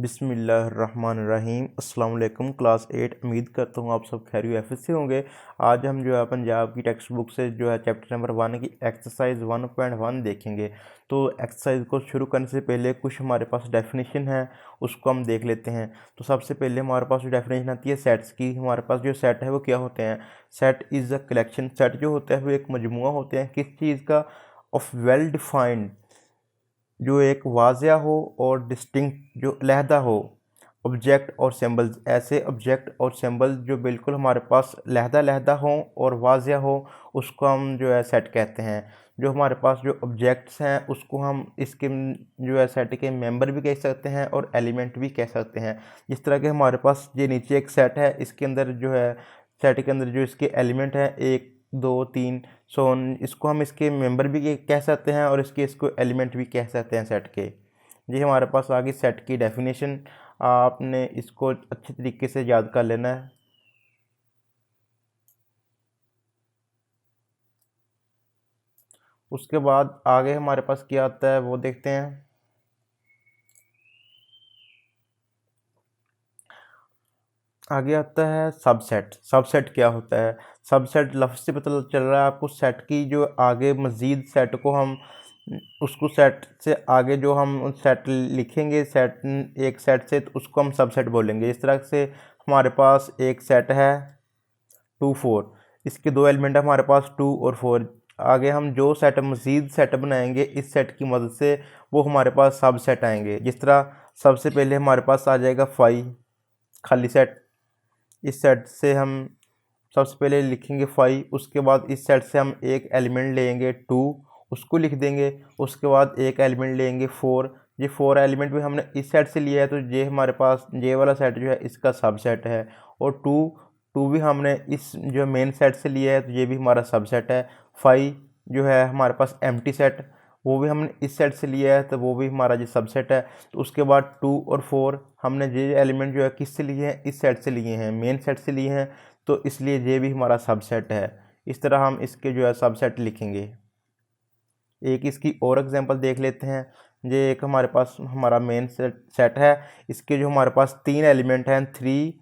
बिस्मिल्लाहिर्रहमानिर्रहीम अस्सलाम वालेकुम। क्लास 8 उम्मीद करता हूँ आप सब खैरियत से होंगे। आज हम जो है पंजाब की टेक्स्ट बुक से जो है चैप्टर नंबर 1 की एक्सरसाइज 1.1 देखेंगे। तो एक्सरसाइज को शुरू करने से पहले कुछ हमारे पास डेफिनेशन है, उसको हम देख लेते हैं। तो सबसे पहले हमारे पास जो डेफिनेशन आती है सेट्स की। हमारे पास जो सेट है वो क्या होते हैं? Set is a collection. Set जो होता है वो एक मजमुआ होते हैं किस चीज़ का? ऑफ वेल डिफाइंड, जो एक वाज़िया हो और डिस्टिंक्ट, जो अलहदा हो, ऑब्जेक्ट और सिंबल्स। ऐसे ऑब्जेक्ट और सिंबल्स जो बिल्कुल हमारे पास लहदा हों और वाज़िया हो, उसको हम जो है सेट कहते हैं। जो हमारे पास जो ऑब्जेक्ट्स हैं उसको हम इसके जो है सेट के मेंबर भी कह सकते हैं और एलिमेंट भी कह सकते हैं। जिस तरह के हमारे पास ये नीचे एक सेट है, इसके अंदर जो है सेट के अंदर जो इसके एलिमेंट हैं 1 2 3, सो इसको हम इसके मेंबर भी कह सकते हैं और इसको एलिमेंट भी कह सकते हैं सेट के। ये हमारे पास आ गई सेट की डेफिनेशन। आपने इसको अच्छे तरीके से याद कर लेना है। उसके बाद आगे हमारे पास क्या आता है वो देखते हैं। आगे आता है सबसेट। सबसेट क्या होता है? सबसेट लफ्ज़ से पता चल रहा है आपको सेट की जो आगे मज़ीद सेट को हम उसको सेट से आगे जो हम सेट लिखेंगे, सेट एक सेट से, तो उसको हम सबसेट बोलेंगे। इस तरह से हमारे पास एक सेट है 2 4, इसके दो एलिमेंट है हमारे पास 2 और 4। आगे हम जो सेट मज़ीद सेट बनाएंगे इस सेट की मदद से, वो हमारे पास सब सेट आएंगे। जिस तरह सबसे पहले हमारे पास आ जाएगा 5 खाली सेट। इस सेट से हम सबसे पहले लिखेंगे 5, उसके बाद इस सेट से हम एक एलिमेंट लेंगे 2, उसको लिख देंगे। उसके बाद एक एलिमेंट लेंगे 4। ये 4 एलिमेंट भी हमने इस सेट से लिया है, तो ये हमारे पास ये वाला सेट जो है इसका सबसेट है। और 2 2 भी हमने इस जो मेन सेट से लिया है, तो ये भी हमारा सबसेट है। 5 जो है हमारे पास एम्प्टी सेट, वो भी हमने इस सेट से लिया है, तो वो भी हमारा जो सबसेट है। तो उसके बाद 2 और 4 हमने ये एलिमेंट जो है किस से लिए हैं? इस सेट से लिए हैं, मेन सेट से लिए हैं, तो इसलिए ये भी हमारा सबसेट है। इस तरह हम इसके जो है सबसेट लिखेंगे। एक इसकी और एग्जांपल देख लेते हैं। ये एक हमारे पास हमारा मेन सेट है, इसके जो हमारे पास 3 एलिमेंट हैं 3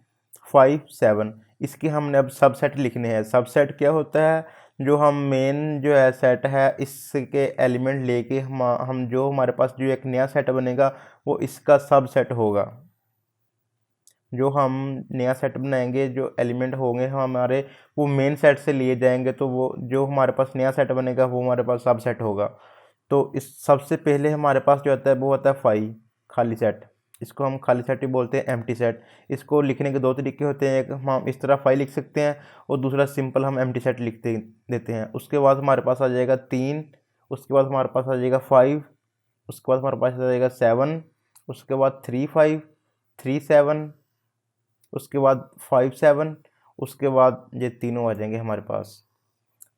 5 7। इसके हमने अब सबसेट लिखने हैं। सबसेट क्या होता है? जो हम मेन जो है सेट है इसके एलिमेंट लेके हम जो हमारे पास जो एक नया सेट बनेगा वो इसका सबसेट होगा। जो हम नया सेट बनाएंगे जो एलिमेंट होंगे हमारे, वो मेन सेट से लिए जाएंगे, तो वो जो हमारे पास नया सेट बनेगा वो हमारे पास सब सेट होगा। तो इस सबसे पहले हमारे पास जो आता है वो आता है 5 खाली सेट। इसको हम खाली सेट ही बोलते हैं, एम्प्टी सेट। इसको लिखने के दो तरीके होते हैं, एक हम इस तरह 5 लिख सकते हैं और दूसरा सिंपल हम एम्प्टी सेट लिखते देते हैं। उसके बाद हमारे पास आ जाएगा 3, उसके बाद हमारे पास आ जाएगा 5, उसके बाद हमारे पास आ जाएगा 7, उसके बाद 3 5 3 7, उसके बाद 5 7, उसके बाद ये तीनों आ जाएंगे हमारे पास।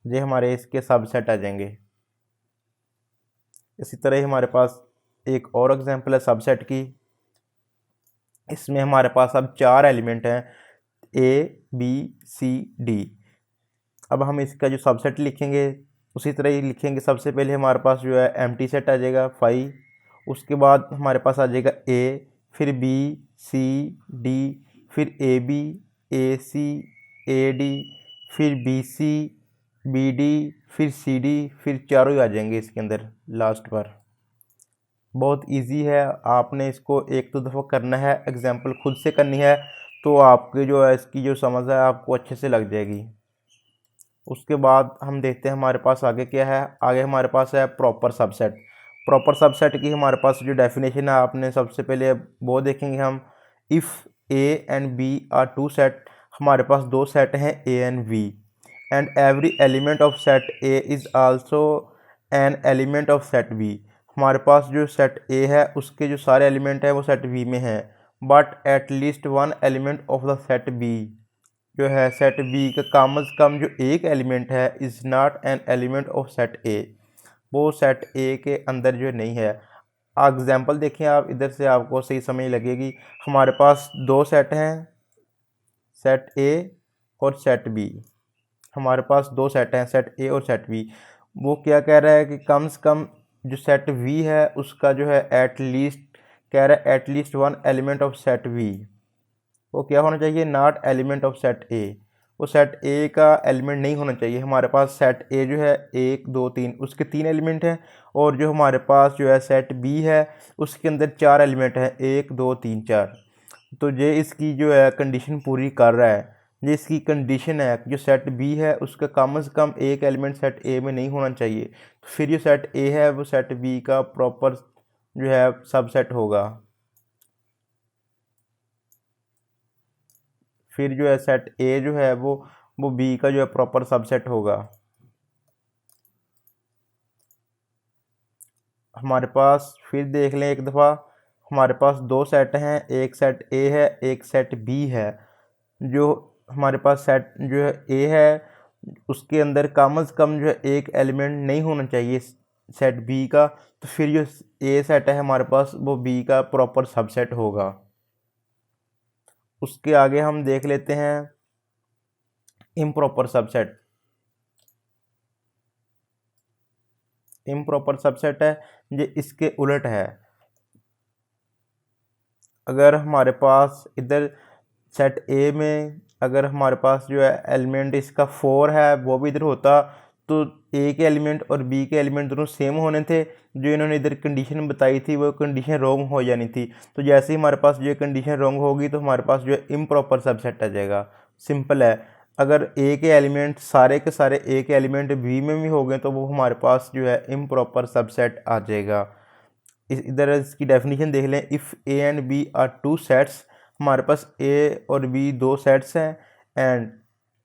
ये हमारे इसके सबसेट आ जाएंगे। इसी तरह ही हमारे पास एक और एग्जांपल है सबसेट की। इसमें हमारे पास अब 4 एलिमेंट हैं ए बी सी डी। अब हम इसका जो सबसेट लिखेंगे उसी तरह ही लिखेंगे। सबसे पहले हमारे पास जो है एम्प्टी सेट आ जाएगा 5, उसके बाद हमारे पास आ जाएगा ए, फिर बी सी डी, फिर A B A C A D, फिर बी सी बी डी, फिर सी डी, फिर चारों ही आ जाएंगे इसके अंदर लास्ट पर। बहुत इजी है, आपने इसको एक दो दफ़ा करना है, एग्जाम्पल खुद से करनी है, तो आपकी जो है इसकी जो समझ है आपको अच्छे से लग जाएगी। उसके बाद हम देखते हैं हमारे पास आगे क्या है। आगे हमारे पास है प्रॉपर सबसेट। प्रॉपर सबसेट की हमारे पास जो डेफिनेशन है, आपने सबसे पहले वो देखेंगे हम। If A and B are two set, हमारे पास दो सेट हैं A and B, and every element of set A is also an element of set B. हमारे पास जो सेट ए है उसके जो सारे एलिमेंट हैं वो सेट बी में हैं, but at least one element of the set B, जो है सेट बी का कम अज़ कम जो एक एलिमेंट है is not an element of set A, वो सेट ए के अंदर जो नहीं है। एग्जाम्पल देखें आप, इधर से आपको सही समझ लगेगी। हमारे पास दो सेट हैं, सेट ए और सेट बी। हमारे पास दो सेट हैं, सेट ए और सेट बी। वो क्या कह रहा है कि कम से कम जो सेट वी है उसका जो है एट लीस्ट कह रहा है at least one element of set V, वो क्या होना चाहिए, not element of set A, वो सेट ए का एलिमेंट नहीं होना चाहिए। हमारे पास सेट ए जो है 1 2 3 उसके 3 एलिमेंट हैं, और जो हमारे पास जो है सेट बी है उसके अंदर 4 एलिमेंट हैं, 1 2 3 4। तो ये इसकी जो है कंडीशन पूरी कर रहा है। ये इसकी कंडीशन है जो सेट बी है उसका कम से कम एक एलिमेंट सेट ए में नहीं होना चाहिए, तो फिर जो सेट ए है वो सेट बी का प्रॉपर जो है सबसेट होगा। फिर जो है सेट ए जो है वो बी का जो है प्रॉपर सबसेट होगा। हमारे पास फिर देख लें एक दफ़ा, हमारे पास दो सेट हैं, एक सेट ए है एक सेट बी है। जो हमारे पास सेट जो है ए है उसके अंदर कम से कम जो है एक एलिमेंट नहीं होना चाहिए सेट बी का, तो फिर जो ए सेट है हमारे पास वो बी का प्रॉपर सबसेट होगा। उसके आगे हम देख लेते हैं इम्प्रॉपर सबसेट। इम्प्रॉपर सबसेट है ये इसके उलट है। अगर हमारे पास इधर सेट ए में अगर हमारे पास जो है एलिमेंट इसका 4 है वो भी इधर होता, तो ए के एलिमेंट और बी के एलिमेंट दोनों सेम होने थे। जो इन्होंने इधर कंडीशन बताई थी वो कंडीशन रॉन्ग हो जानी थी। तो जैसे ही हमारे पास जो कंडीशन रॉन्ग होगी तो हमारे पास जो है इम्प्रॉपर सबसेट आ जाएगा। सिंपल है। अगर ए के एलिमेंट सारे के सारे ए के एलिमेंट बी में भी हो गए तो वो हमारे पास जो है इम्प्रॉपर सबसेट आ जाएगा। इधर इसकी डेफिनेशन देख लें, if A and B are two sets, हमारे पास ए और बी दो सेट्स हैं, एंड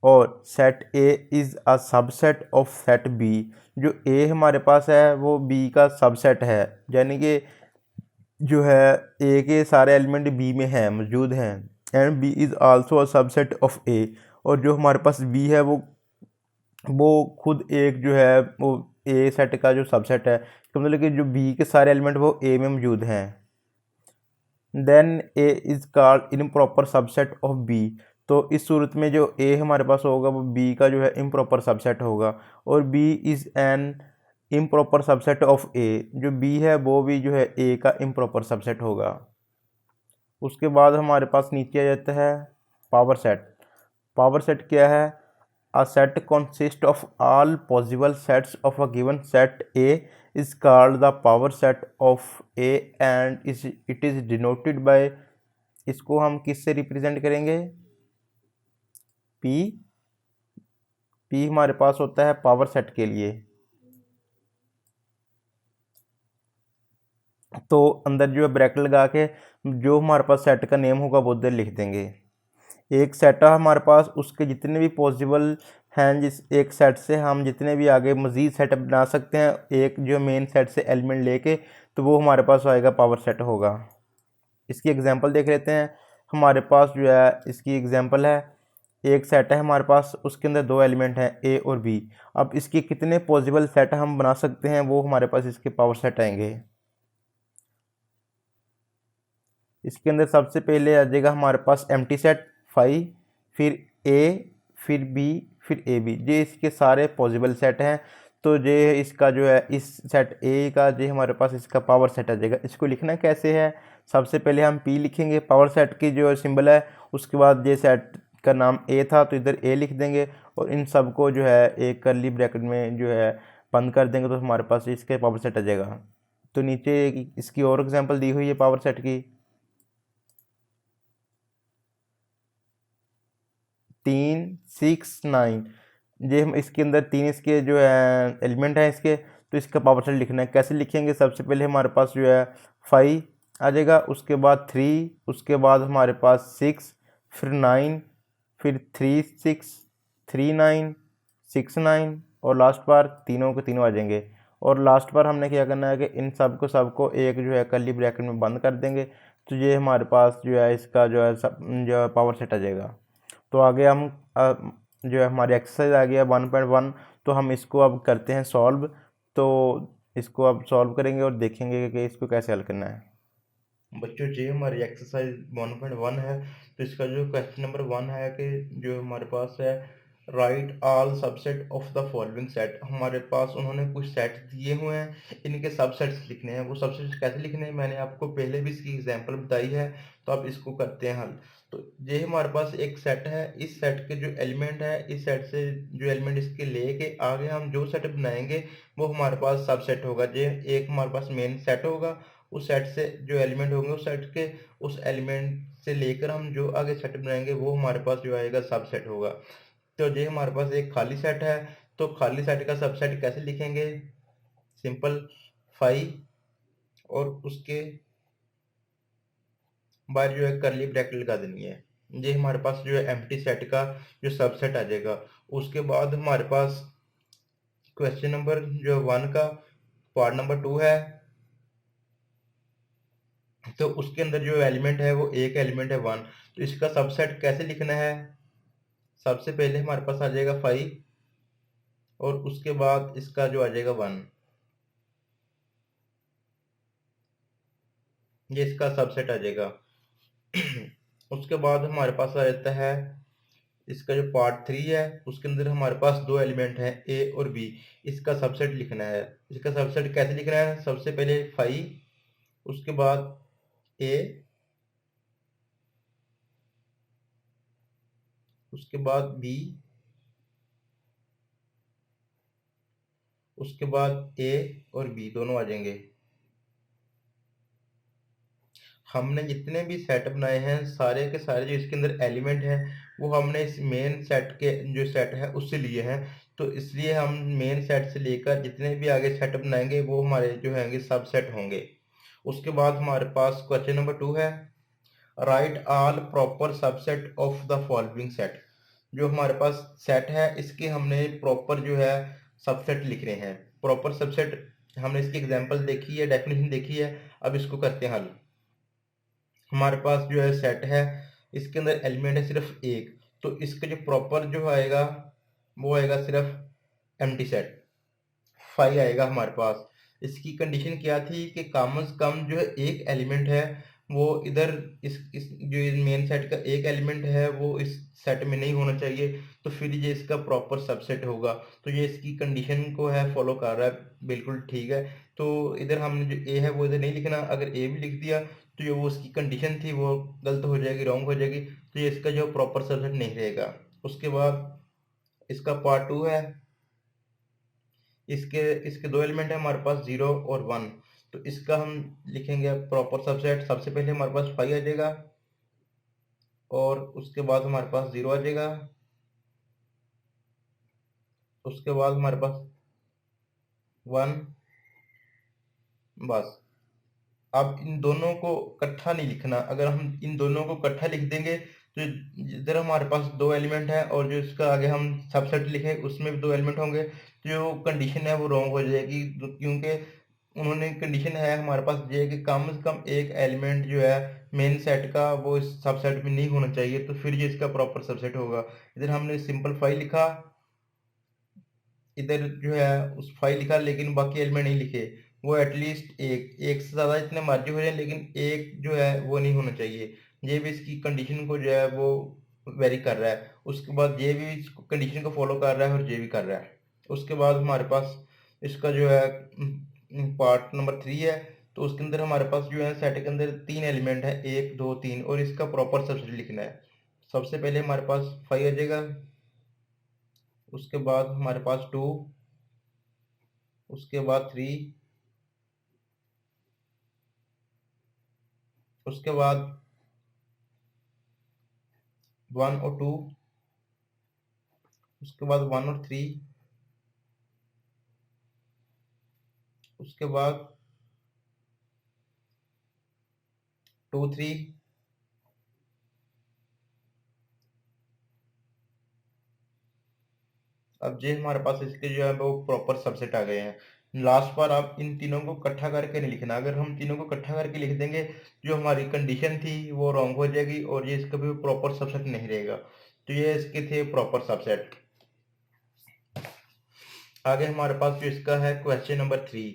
और set A is a subset of set B, जो ए हमारे पास है वो बी का सबसेट है, यानी कि जो है ए के सारे एलिमेंट बी में हैं मौजूद हैं, and B is also a subset of A, और जो हमारे पास बी है वो खुद एक जो है वो ए सेट का जो सबसेट है, तो मतलब कि जो बी के सारे एलिमेंट वो ए में मौजूद हैं। Then A is called improper subset of B, तो इस सूरत में जो ए हमारे पास होगा वो बी का जो है इम्प्रॉपर सबसेट होगा, और B is an improper subset of A, जो बी है वो भी जो है ए का इम्प्रॉपर सबसेट होगा। उसके बाद हमारे पास नीचे आ जाता है पावर सेट। पावर सेट क्या है, a set consists of all possible sets of a given set A is called the power set of A and it is denoted by, इसको हम किससे रिप्रेजेंट करेंगे, P। P हमारे पास होता है power set के लिए, तो अंदर जो है ब्रैकेट लगा के जो हमारे पास सेट का नेम होगा वो उधर लिख देंगे। एक सेट है हमारे पास, उसके जितने भी पॉसिबल हैं, जिस एक सेट से हम जितने भी आगे मज़ीद सेट बना सकते हैं एक जो मेन सेट से एलिमेंट लेके, तो वो हमारे पास आएगा पावर सेट होगा। इसकी एग्जांपल देख लेते हैं। हमारे पास जो है इसकी एग्जांपल है, एक सेट है हमारे पास उसके अंदर दो एलिमेंट हैं ए और बी। अब इसके कितने पॉसिबल सेट हम बना सकते हैं वो हमारे पास इसके पावर सेट आएंगे। इसके अंदर सबसे पहले आ जाएगा हमारे पास एम्प्टी सेट 5, फिर ए, फिर बी, फिर ए बी, ये इसके सारे पॉसिबल सेट हैं। तो ये इसका जो है इस सेट ए का जो हमारे पास इसका पावर सेट आ जाएगा। इसको लिखना कैसे है, सबसे पहले हम पी लिखेंगे, पावर सेट की जो सिंबल है, उसके बाद ये सेट का नाम ए था तो इधर ए लिख देंगे, और इन सब को जो है एक कर्ली ब्रैकेट में जो है बंद कर देंगे, तो हमारे पास इसके पावर सेट आ जाएगा। तो नीचे इसकी और एग्जांपल दी हुई है पावर सेट की, 3 6 9, ये हम इसके अंदर 3 इसके जो है एलिमेंट हैं इसके, तो इसका पावर सेट लिखना है। कैसे लिखेंगे, सबसे पहले हमारे पास जो है 5 आ जाएगा, उसके बाद 3, उसके बाद हमारे पास 6, फिर 9, फिर 3 6 3 9 6 9, और लास्ट बार तीनों के तीनों आ जाएंगे। और लास्ट बार हमने क्या करना है कि इन सबको एक जो है कर्ली ब्रैकेट में बंद कर देंगे, तो ये हमारे पास जो है इसका जो है जो है पावर सेट आ जाएगा। तो आगे हम जो है हमारी एक्सरसाइज आ गया 1.1, तो हम इसको अब करते हैं सॉल्व। तो इसको अब सॉल्व करेंगे और देखेंगे कि इसको कैसे हल करना है। बच्चों जी हमारी एक्सरसाइज 1.1 है, तो इसका जो क्वेश्चन नंबर 1 है कि जो हमारे पास है right all subset of the following set. हमारे पास उन्होंने कुछ सेट दिए हुए हैं, इनके सबसेट्स लिखने हैं। वो सबसेट्स कैसे लिखने हैं मैंने आपको पहले भी इसकी एग्जांपल बताई है, तो आप इसको करते हैं हल। तो ये हमारे पास एक सेट है, इस सेट के जो एलिमेंट है, इस सेट से जो एलिमेंट इसके लेके आगे हम जो सेट बनाएंगे वो हमारे पास सबसेट होगा। ये एक हमारे पास मेन सेट होगा, उस सेट से जो एलिमेंट होंगे उस सेट के, उस एलिमेंट से लेकर हम जो आगे सेट बनाएंगे वो हमारे पास जो आएगा सबसेट होगा। तो ये हमारे पास एक खाली सेट है, तो खाली सेट का सबसेट कैसे लिखेंगे? सिंपल, फाइव और उसके बाद जो है करली ब्रैकेट लगा देनी है। ये हमारे पास जो है एम्प्टी सेट का जो सबसेट आ जाएगा। उसके बाद हमारे पास क्वेश्चन नंबर जो 1 का पार्ट नंबर 2 है, तो उसके अंदर जो एलिमेंट है वो एक एलिमेंट है 1। तो इसका सबसेट कैसे लिखना है? सबसे पहले हमारे पास आ जाएगा 5 और उसके बाद इसका जो आ जाएगा 1, ये इसका सबसेट आ जाएगा। उसके बाद हमारे पास आ जाता है इसका जो पार्ट 3 है, उसके अंदर हमारे पास दो एलिमेंट हैं ए और बी। इसका सबसेट लिखना है। इसका सबसेट कैसे लिखना है? सबसे पहले 5, उसके बाद ए, उसके बाद बी, उसके बाद ए और बी दोनों आ जाएंगे। हमने जितने भी सेट बनाए हैं सारे के सारे जो इसके अंदर एलिमेंट हैं वो हमने इस मेन सेट के जो सेट है उससे लिए हैं। तो इसलिए हम मेन सेट से लेकर जितने भी आगे सेट बनाएंगे वो हमारे जो होंगे सब सेट होंगे। उसके बाद हमारे पास क्वेश्चन नंबर 2 है, right all proper subset of the following set. जो हमारे पास सेट है इसके हमने प्रॉपर जो है सबसेट लिख रहे हैं। प्रॉपर सबसेट हमने इसकी एग्जांपल देखी है, डेफिनेशन देखी है, अब इसको करते हैं हल। हमारे पास जो है सेट है, इसके अंदर एलिमेंट है सिर्फ एक, तो इसका जो प्रॉपर जो आएगा वो आएगा सिर्फ एम्प्टी सेट, 5 आएगा हमारे पास। इसकी कंडीशन क्या थी कि कम से कम जो है एक एलिमेंट है वो इधर इस जो मेन सेट का एक एलिमेंट है वो इस सेट में नहीं होना चाहिए, तो फिर ये इसका प्रॉपर सबसेट होगा। तो ये इसकी कंडीशन को है फॉलो कर रहा है, बिल्कुल ठीक है। तो इधर हमने जो ए है वो इधर नहीं लिखना, अगर ए भी लिख दिया तो जो वो उसकी कंडीशन थी वो गलत हो जाएगी, रॉन्ग हो जाएगी, तो ये इसका जो प्रॉपर सबसेट नहीं रहेगा। उसके बाद इसका पार्ट 2 है, इसके इसके दो एलिमेंट है हमारे पास 0 और 1। तो इसका हम लिखेंगे प्रॉपर सबसेट। सबसे पहले हमारे पास 5 आ जाएगा और उसके बाद हमारे पास 0 आ जाएगा, उसके बाद हमारे पास 1, बस। अब इन दोनों को इकट्ठा नहीं लिखना, अगर हम इन दोनों को इकट्ठा लिख देंगे तो इधर हमारे पास दो एलिमेंट है और जो इसका आगे हम सबसेट लिखे उसमें भी दो एलिमेंट होंगे, तो जो कंडीशन है वो रॉन्ग हो जाएगी। क्योंकि उन्होंने कंडीशन है हमारे पास ये कि कम से कम एक एलिमेंट जो है मेन सेट का वो इस सबसेट में नहीं होना चाहिए, तो फिर ये इसका प्रॉपर सबसेट होगा। इधर हमने सिंपल 5 लिखा, इधर जो है उस 5 लिखा लेकिन बाकी एलिमेंट नहीं लिखे। वो एटलीस्ट एक एक से ज़्यादा जितने मर्जी हो जाए लेकिन एक जो है वो नहीं होना चाहिए। ये भी इसकी कंडीशन को जो है वो वेरी कर रहा है। उसके बाद ये भी कंडीशन को फॉलो कर रहा है और ये भी कर रहा है। उसके बाद हमारे पास इसका जो है पार्ट नंबर 3 है, तो उसके अंदर हमारे पास जो है सेट के अंदर 3 एलिमेंट है, 1 2 3, और इसका प्रॉपर सबसेट लिखना है। सबसे पहले हमारे पास 5 आ जाएगा, उसके बाद हमारे पास 2, उसके बाद 3, उसके बाद 1 और 2, उसके बाद 1 और 3, उसके बाद 2 3, अब ये हमारे पास इसके जो है वो प्रॉपर सबसेट आ गए हैं। लास्ट बार आप इन तीनों को इकट्ठा करके नहीं लिखना, अगर हम तीनों को इकट्ठा करके लिख देंगे जो हमारी कंडीशन थी वो रॉन्ग हो जाएगी और ये इसका भी प्रॉपर सबसेट नहीं रहेगा। तो ये इसके थे प्रॉपर सबसेट। आगे हमारे पास जो इसका है question number 3,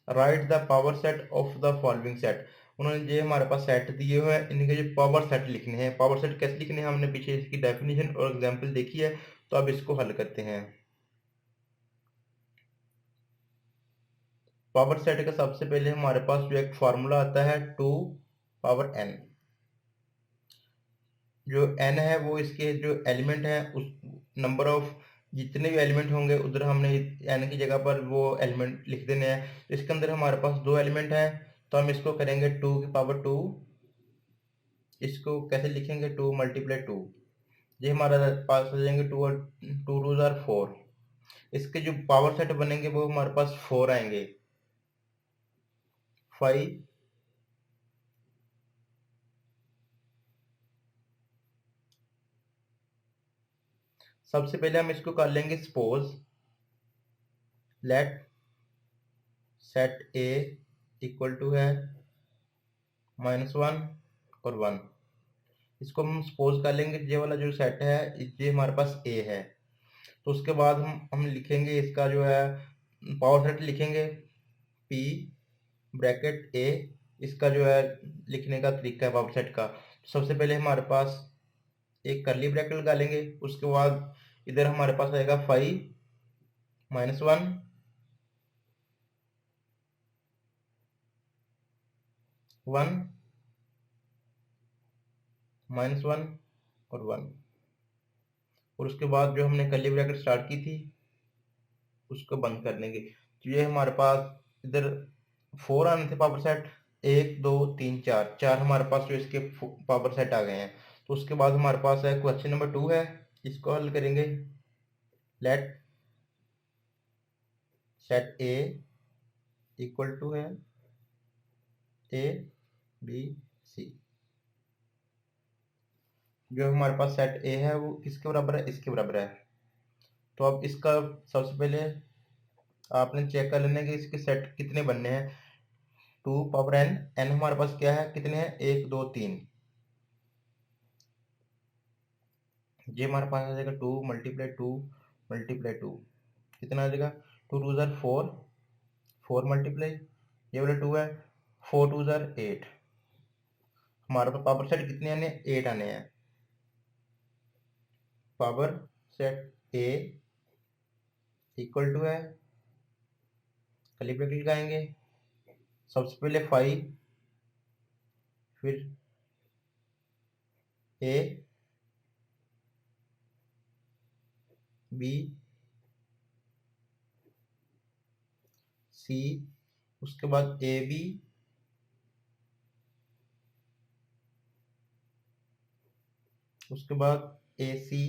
right the power set of the following set. उन्होंने जो हमारे पास सेट दिए हुए हैं, इनके जो पावर सेट लिखने हैं, पावर सेट कैसे लिखने हैं हमने पीछे इसकी डेफिनेशन और एग्जांपल देखी है। तो अब इसको हल करते हैं। पावर सेट का सबसे पहले हमारे पास जो एक फॉर्मूला आता है 2 पावर n। जो n है वो इसके जो एलिमेंट है उस नंबर ऑफ जितने भी एलिमेंट होंगे उधर हमने n की जगह पर वो एलिमेंट लिख देने हैं। तो इसके अंदर हमारे पास 2 एलिमेंट हैं, तो हम इसको करेंगे 2 की पावर 2। इसको कैसे लिखेंगे 2 मल्टीप्लाई 2। ये हमारा पास हो जाएंगे 2 और 2 टू जार 4। इसके जो पावर सेट बनेंगे वो हमारे पास 4 आएंगे। 5 सबसे पहले हम इसको कर लेंगे suppose let set A equal to है -1 और 1। इसको हम सपोज कर लेंगे ये वाला जो सेट है ये हमारे पास ए है। तो उसके बाद हम लिखेंगे इसका जो है पावर सेट लिखेंगे पी ब्रैकेट ए। इसका जो है लिखने का तरीका है पावर सेट का। सबसे पहले हमारे पास एक करली ब्रैकेट लगा लेंगे, उसके बाद इधर हमारे पास आएगा 5 -1 1 -1 और 1। और उसके बाद जो हमने करली ब्रैकेट स्टार्ट की थी उसको बंद कर देंगे। तो ये हमारे पास इधर 4 आने थे पावर सेट, 1 2 3 4 4 हमारे पास जो इसके पावर सेट आ गए हैं। तो उसके बाद हमारे पास है क्वेश्चन नंबर 2 है, इसको हल करेंगे। Let set A equal to है ए बी सी। जो हमारे पास सेट ए है वो किसके बराबर है, इसके बराबर है। तो अब इसका सबसे पहले आपने चेक कर लेना है कि इसके सेट कितने बनने हैं। 2 पावर n, n हमारे पास क्या है, कितने हैं 1 2 3। ये हमारे पास आ जाएगा 2 मल्टीप्लाई 2 मल्टीप्लाई 2, कितना आ जाएगा 2 टू ज़र 4, 4 मल्टीप्लाई ये वाला 2 है 4 टू ज़र 8। हमारे पास पावर सेट कितने आने हैं, 8 आने हैं। Power set A equal to है कर्ली ब्रैकेट लगाएंगे, सबसे पहले 5 फिर ए बी सी, उसके बाद ए बी, उसके बाद ए सी,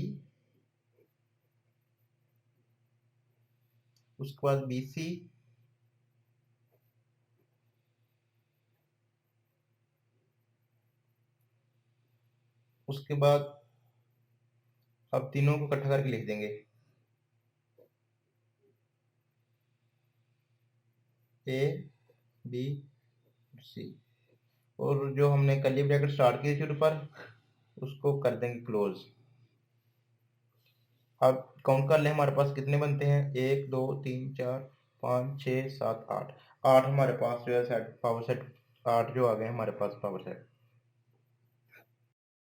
उसके बाद बी सी, उसके बाद अब तीनों को इकट्ठा करके लिख देंगे ए बी सी। और जो हमने कर्ली ब्रैकेट स्टार्ट की थी ऊपर उसको कर देंगे क्लोज। अब काउंट कर लें हमारे पास कितने बनते हैं, 1 2 3 4 5 6 7 8। 8 हमारे पास जो है सेट पावर सेट 8 जो आ गए हमारे पास पावर सेट।